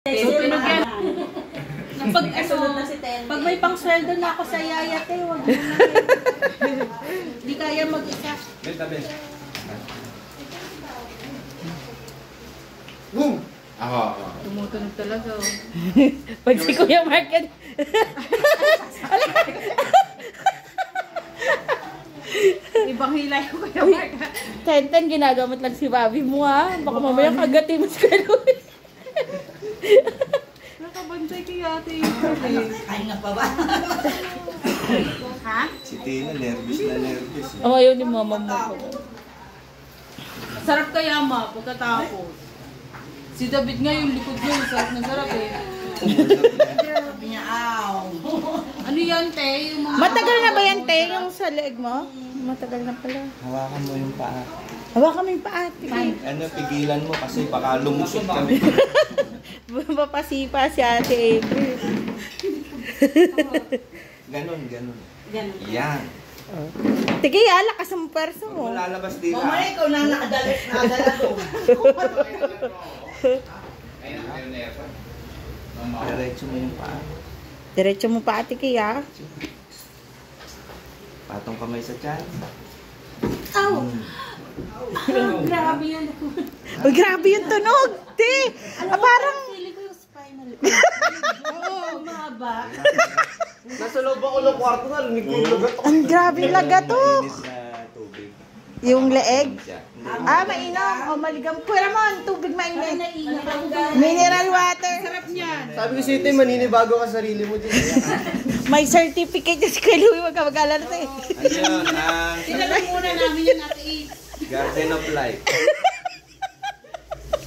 Pag may pang sweldo na ako sa yaya, wag mo na. Hindi kaya mag-isa. Boom! Ako. Tumutunog talaga. Pag si Kuya Mark Ibang hilay ko Kuya Mark. Ten ginagamit lang si Bobby mo ha. Baka mamaya kagatin mo si Kaloy. Nakabantay kay ate. Ay nga pa ba? Ha? Si Tina, nervous na nervous. Oh, ayaw ni mama mo. Sarap kaya ma, pagkatapos. Si David nga yung likod niya, sarap na sarap eh. Sabi niya, aw. Ano yan, te? Yung mga Matagal na ba yan, Te, yung sa leeg mo? Matagal na pala. Hawakan mo yung paa. Hawakan mo yung paa, Te. Ano, pigilan mo kasi baka lumusot kami. Mapasipa si Ate April. Ganon. Ganun. Yan. Sige, lakas ang pwersa Huwag mo. mo lalabas dito. Mamaya ikaw na nakadala doon. Diretso mo yung paa. Diretso mo pa, Ate Kaya. Patong kamay sa tiyan. Aw! Grabe yan. Uy, grabe yung tunog, Te. Parang... Feeling ko yung spinal cord. Oo, mahaba. Nasa loob ako ng kwarto na, lumig ko yung lagat. Ang grabe laga to. Malinis na tubig. Yung leeg. Siya. Mainom. O, maligam. Kuya Ramon, tubig mainit. Naiingat ako. Mineral water. Sarap niyan. Sabi ko sa'yo, maninibago ka sa sarili mo dyan. May certificate yung si Kuya Louie. Huwag ka mag-alala na eh. Ano yun? Ang Kilala muna namin yung ate Ace. Garden of Life.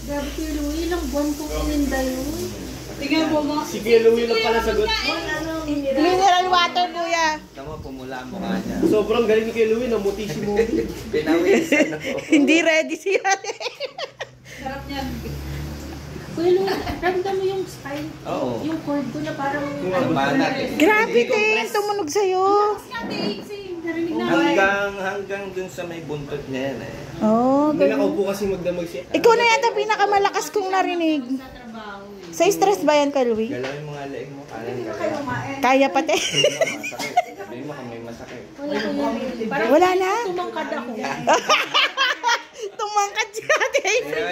Grabe Kuya Louie, ilang buwan kong ininda yun. Tingnan mo mga... Si Kuya Louie lang pala sagot. Mineral water, Kuya. Tama, pumula ang mukha niya. Sobrang galing ni Kuya Louie, namuti si mo. Pinawisan ako. Hindi ready siya. Sarap niyan. Kuya Louie, ramdam mo yung spine. Oo. Yung cord ko na parang... Banat eh. Grabe, Te. Tumunog sa'yo. Si ate Ace eh. Narinig namin. Hanggang dun sa may buntot niya yan eh. Oh, Hindi nakaupo kasi magdamag siya. ikaw na yata pinakamalakas kong narinig. Sa trabaho eh. Sa stress ba yan, Kuya Louie? Galawin mo nga leeg mo. Kanan ka. Kaya pa, Te. Masakit. Sabihin mo kung may masakit. Wala ko yan. Parang Wala na. tumangkad ako. Tumangkat si Ate April.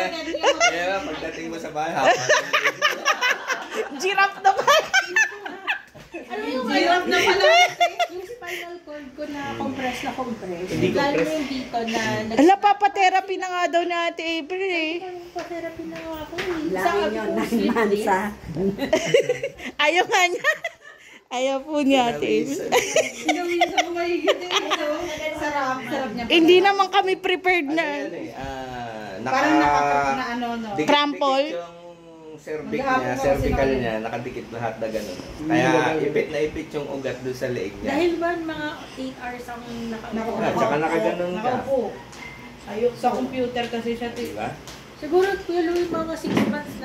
Kaya pagdating mo sa bahay, hapa. Giraffe na pa. Ano yung hirap na pala? Yung spinal cord ko na compress. Lalo na yung dito na... Ala, papatherapy na nga daw ni Ate April eh. Nagpa-therapy na ako. Lagi yun, 9 months ha. Ayaw nga niya. Ayaw po ni Ate April. Gawin sa mahigit eh. Sarap niya. Hindi naman kami prepared Ano na. yan eh? Parang nakatrap na ano, no? Crampol? Yung cervical niya, nakadikit lahat na gano'n. Kaya ipit na ipit yung ugat doon sa leeg niya. Dahil ba mga 8 hours ang nakaupo? Tsaka nakaganon ka. Nakaupo. Sa computer kasi siya. Diba? Siguro, Kuya Louie, mga 6 months na.